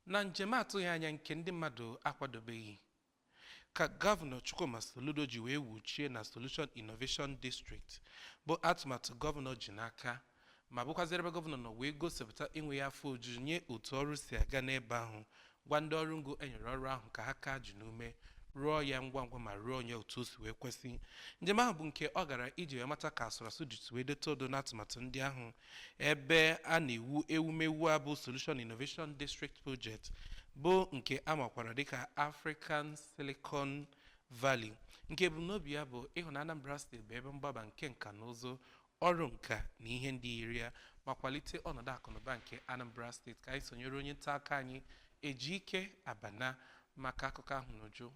na njem atụghị anya nke ndị mmadụ akwadobeghị ka gọvanọ Chukwuma Soludo ji wee wuchie na Solution Innovation District bụ atụmatụ gọvanọ ji n'aka ma bụkwaziri ebe gọvanọ nọ wee gosipụta inwe ya afọ ojuju nye otu ọrụ si aga n'ebe ahụ gwa ndị ọrụ ngo enyere ọrụ ahụ ka ha ka ji n'ume rụọ ya ngwa ngwa ma rụọ onye otu o si wee kwesị. Njem ahụ bụ nke ọ gara iji wee mata ka asụrasụ ji wee deta odo n'atụmatụ ndị ahụ ebe a na-ewu ewumewu a bụ Solution Innovation District Project bụ nke a makwara dịka African Silicon Valley nke ebumnobi ya bụ ịhụ na Anambra steeti bụ ebe mgbaba nke nka na ụzụ ọrụ nka na ihe ndị yiri ya ma kwalite ọnọdụ akụnụba nke Anambra steeti. Ka anyị sonyere onye nta aka anyị Ejike Abana maka akụkọ ahụ n'uju.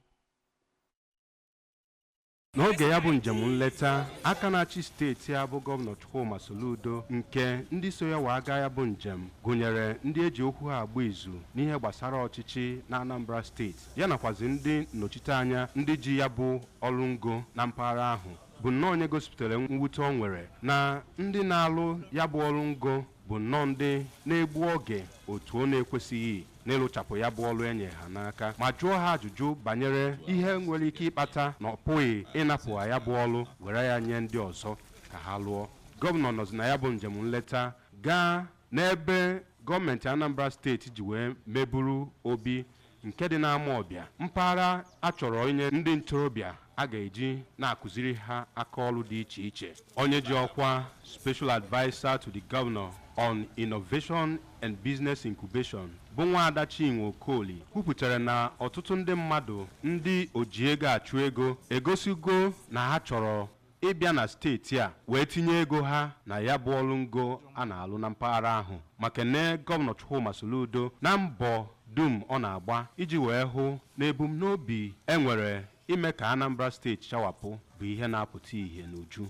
N'oge ya bụ njem nleta aka na-achị steeti ya bụ gọvanọ Chukwuma Soludo nke ndị so ya wee aga ya bụ njem gụnyere ndị eji okwu ha agba izu n'ihe gbasara ọchịchị na Anambra steeti ya nakwazi ndị nnọchite anya ndị ji ya bụ ọrụ ngo na mpaghara ahụ bụ nnọọ onye gosipụtara mwute ọ nwere na ndị na-alụ ya bụ ọrụ ngo bụ nnọọ ndị na-egbu oge otu ọ na-ekwesịghị n'ịlụchapụ ya bụ ọrụ enye ha n'aka ma jụọ ha ajụjụ banyere ihe nwere ike ịkpata na ọ pụghị ịnapụ ha ya bụ ọrụ were ya nye ndị ọzọ ka ha lụọ. Gọvanọ nọzi na ya bụ njem nleta gaa n'ebe gọọmenti Anambra steeti ji wee meburu obi nke dị n'ama ọbịa mpaghara achọrọ inye ndị ntorobịa a ga-eji na-akụziri ha aka ọrụ dị iche iche. Onye ji ọkwa Special Advisor to the Governor on Innovation and Business Incubation bụ Nwaada Chinwe Okoli kwupụtara na ọtụtụ ndị mmadụ ndị oji ego achụ ego egosigo na ha chọrọ ịbịa na steeti a wee tinye ego ha na ya bụ ọrụ ngo a na-alụ na mpaghara ahụ maka na gọvanọ Chukwuma Soludo na mbọ dum ọ na-agba iji wee hụ na ebumnobi enwere ime ka Anambra steeti chawapụ bụ ihe na-apụta ihe n'uju.